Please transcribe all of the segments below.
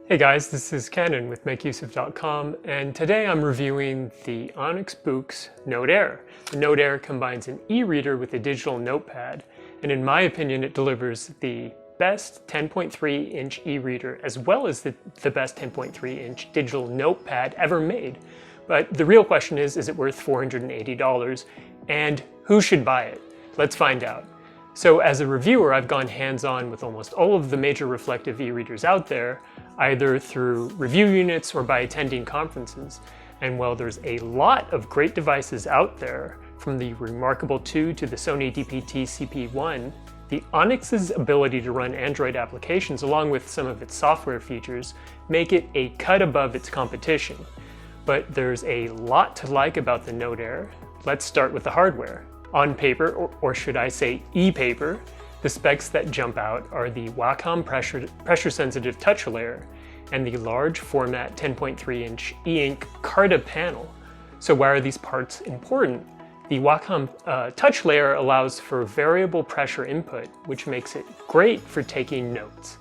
Hey guys, this is Canon with MakeUseOf.com, and today I'm reviewing the Onyx Boox Note Air. The Note Air combines an e-reader with a digital notepad, and in my opinion it delivers the best 10.3-inch e-reader as well as the best 10.3-inch digital notepad ever made. But the real question is it worth $480? And who should buy it? Let's find out. So as a reviewer, I've gone hands-on with almost all of the major reflective e-readers out there, either through review units or by attending conferences. And while there's a lot of great devices out there, from the Remarkable 2 to the Sony DPT-CP1, the Onyx's ability to run Android applications along with some of its software features make it a cut above its competition. But there's a lot to like about the Note Air. Let's start with the hardware. On paper, or should I say e-paper, the specs that jump out are the Wacom pressure-sensitive touch layer and the large format 10.3-inch e-ink Carta panel. So why are these parts important? The Wacom touch layer allows for variable pressure input, which makes it great for taking notes.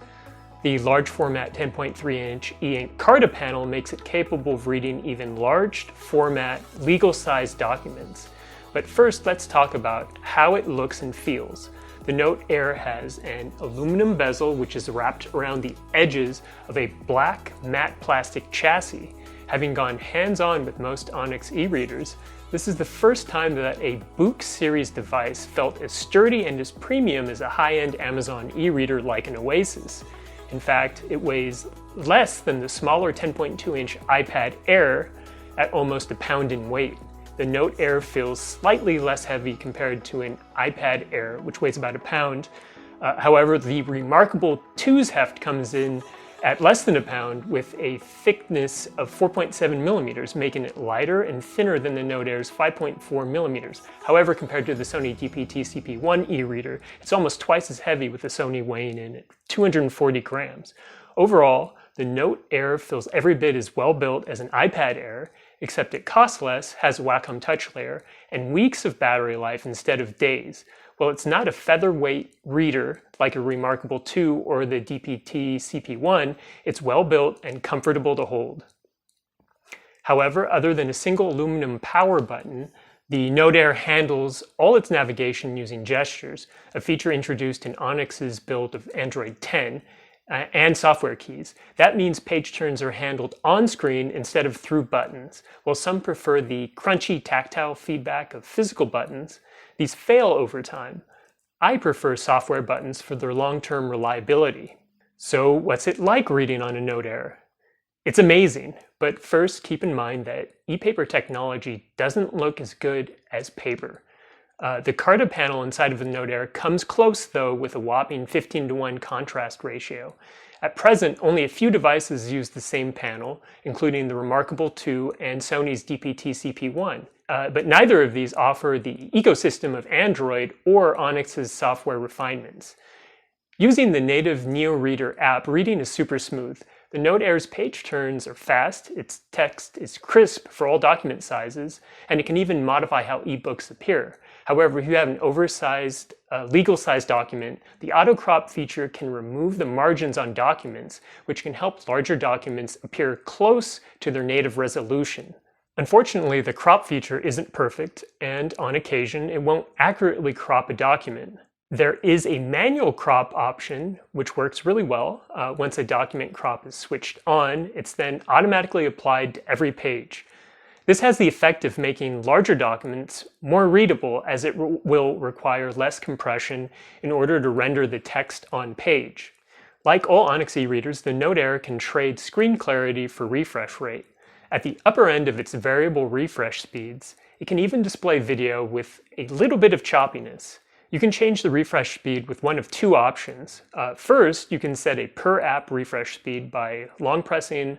The large format 10.3-inch e-ink Carta panel makes it capable of reading even large format legal-sized documents. But first, let's talk about how it looks and feels. The Note Air has an aluminum bezel which is wrapped around the edges of a black matte plastic chassis. Having gone hands-on with most Onyx e-readers, this is the first time that a Boox series device felt as sturdy and as premium as a high-end Amazon e-reader like an Oasis. In fact, it weighs less than the smaller 10.2-inch iPad Air at almost a pound in weight. The Note Air feels slightly less heavy compared to an iPad Air, which weighs about a pound. However, the Remarkable 2's heft comes in at less than a pound with a thickness of 4.7 millimeters, making it lighter and thinner than the Note Air's 5.4 millimeters. However, compared to the Sony DPT-CP1 e-reader, it's almost twice as heavy, with the Sony weighing in at 240 grams. Overall, the Note Air feels every bit as well built as an iPad Air, except it costs less, has a Wacom touch layer, and weeks of battery life instead of days. While it's not a featherweight reader like a Remarkable 2 or the DPT-CP1, it's well built and comfortable to hold. However, other than a single aluminum power button, the Note Air handles all its navigation using gestures, a feature introduced in Onyx's build of Android 10, and software keys. That means page turns are handled on screen instead of through buttons. While some prefer the crunchy tactile feedback of physical buttons, these fail over time. I prefer software buttons for their long-term reliability. So what's it like reading on a Note Air? It's amazing, but first keep in mind that e-paper technology doesn't look as good as paper. The Carta panel inside of the Note Air comes close though, with a whopping 15:1 contrast ratio. At present, only a few devices use the same panel, including the Remarkable 2 and Sony's DPT-CP1. But neither of these offer the ecosystem of Android or Onyx's software refinements. Using the native NeoReader app, reading is super smooth. The Note Air's page turns are fast, its text is crisp for all document sizes, and it can even modify how ebooks appear. However, if you have an oversized, legal-sized document, the auto crop feature can remove the margins on documents, which can help larger documents appear close to their native resolution. Unfortunately, the crop feature isn't perfect, and on occasion, it won't accurately crop a document. There is a manual crop option, which works really well. Once a document crop is switched on, it's then automatically applied to every page. This has the effect of making larger documents more readable, as it will require less compression in order to render the text on page. Like all Onyx e-readers, the Note Air can trade screen clarity for refresh rate. At the upper end of its variable refresh speeds, it can even display video with a little bit of choppiness. You can change the refresh speed with one of two options. First, you can set a per-app refresh speed by long pressing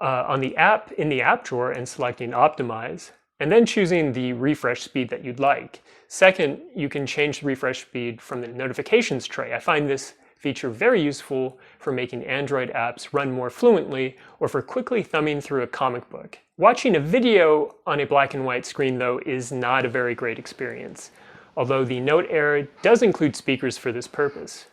on the app in the app drawer and selecting Optimize, and then choosing the refresh speed that you'd like. Second, you can change the refresh speed from the notifications tray. I find this feature very useful for making Android apps run more fluently or for quickly thumbing through a comic book. Watching a video on a black and white screen, though, is not a very great experience, although the Note Air does include speakers for this purpose.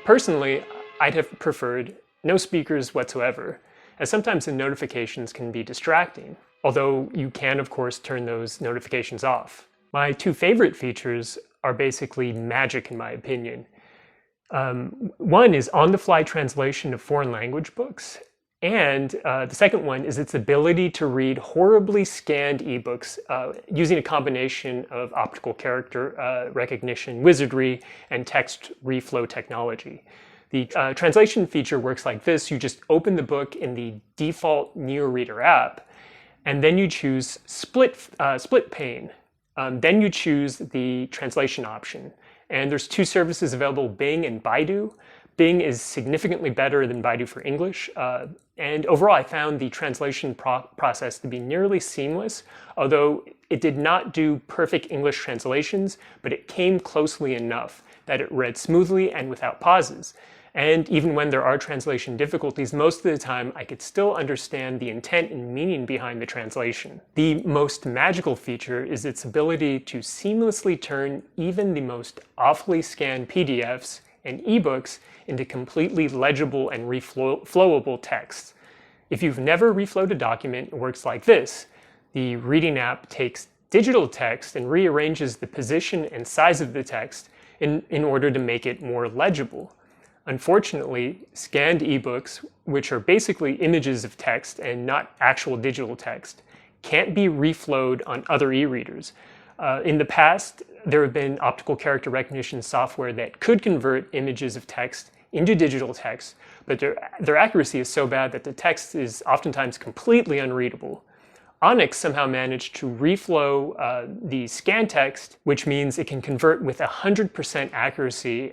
Personally, I'd have preferred no speakers whatsoever, as sometimes the notifications can be distracting, although you can of course turn those notifications off. My two favorite features are basically magic in my opinion. One is on-the-fly translation of foreign language books, and the second one is its ability to read horribly scanned ebooks using a combination of optical character recognition wizardry and text reflow technology. The translation feature works like this. You just open the book in the default NeoReader app, and then you choose split pane. Then you choose the translation option. And there's two services available, Bing and Baidu. Bing is significantly better than Baidu for English. And overall, I found the translation process to be nearly seamless, although it did not do perfect English translations, but it came closely enough that it read smoothly and without pauses. And even when there are translation difficulties, most of the time I could still understand the intent and meaning behind the translation. The most magical feature is its ability to seamlessly turn even the most awfully scanned PDFs and ebooks into completely legible and reflowable text. If you've never reflowed a document, it works like this. The reading app takes digital text and rearranges the position and size of the text in order to make it more legible. Unfortunately, scanned ebooks, which are basically images of text and not actual digital text, can't be reflowed on other e-readers. In the past, there have been optical character recognition software that could convert images of text into digital text, but their accuracy is so bad that the text is oftentimes completely unreadable. Onyx somehow managed to reflow the scan text, which means it can convert with 100% accuracy,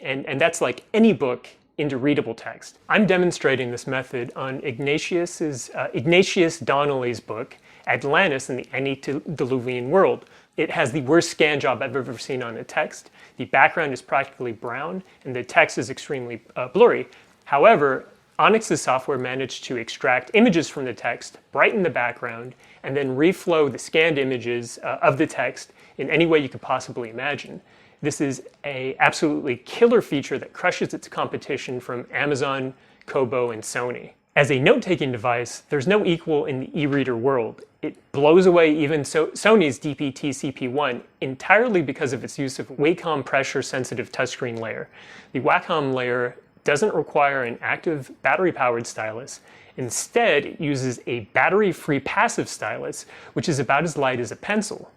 and that's like any book into readable text. I'm demonstrating this method on Ignatius Donnelly's book, Atlantis and the Antediluvian World. It has the worst scan job I've ever seen on a text. The background is practically brown, and the text is extremely blurry. However, Onyx's software managed to extract images from the text, brighten the background, and then reflow the scanned images of the text in any way you could possibly imagine. This is an absolutely killer feature that crushes its competition from Amazon, Kobo, and Sony. As a note-taking device, there's no equal in the e-reader world. It blows away even Sony's DPT-CP1 entirely because of its use of Wacom pressure-sensitive touchscreen layer. The Wacom layer doesn't require an active battery-powered stylus. Instead, it uses a battery-free passive stylus, which is about as light as a pencil.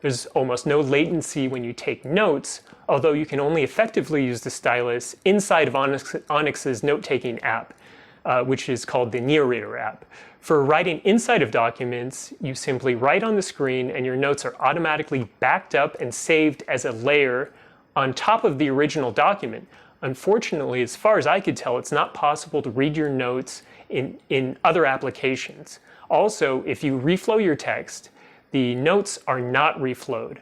There's almost no latency when you take notes, although you can only effectively use the stylus inside of Onyx's note-taking app, which is called the NeoReader app. For writing inside of documents, you simply write on the screen and your notes are automatically backed up and saved as a layer on top of the original document. Unfortunately, as far as I could tell, it's not possible to read your notes in other applications. Also, if you reflow your text, the notes are not reflowed.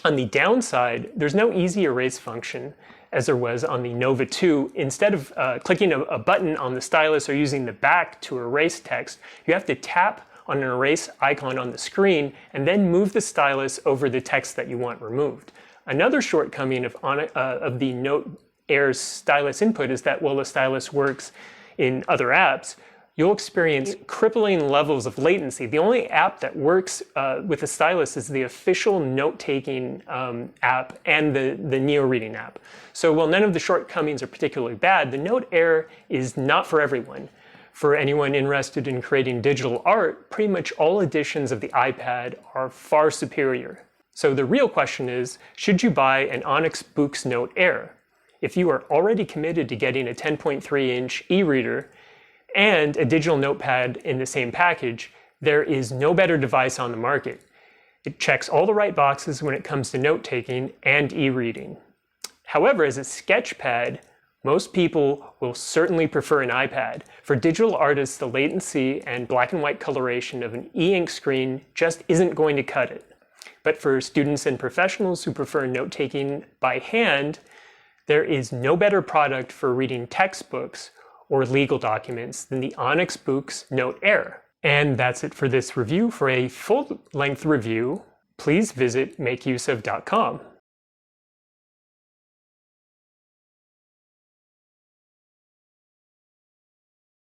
On the downside, there's no easy erase function as there was on the Nova 2. Instead of clicking a button on the stylus or using the back to erase text, you have to tap on an erase icon on the screen and then move the stylus over the text that you want removed. Another shortcoming of the Note Air's stylus input is that while the stylus works in other apps, you'll experience crippling levels of latency. The only app that works with a stylus is the official note-taking app and the NeoReading app. So while none of the shortcomings are particularly bad, the Note Air is not for everyone. For anyone interested in creating digital art, pretty much all editions of the iPad are far superior. So the real question is, should you buy an Onyx Boox Note Air? If you are already committed to getting a 10.3-inch e-reader, and a digital notepad in the same package, there is no better device on the market. It checks all the right boxes when it comes to note-taking and e-reading. However, as a sketchpad, most people will certainly prefer an iPad. For digital artists, the latency and black and white coloration of an e-ink screen just isn't going to cut it. But for students and professionals who prefer note-taking by hand, there is no better product for reading textbooks or legal documents than the Onyx Boox Note Air. And that's it for this review. For a full-length review, please visit makeuseof.com.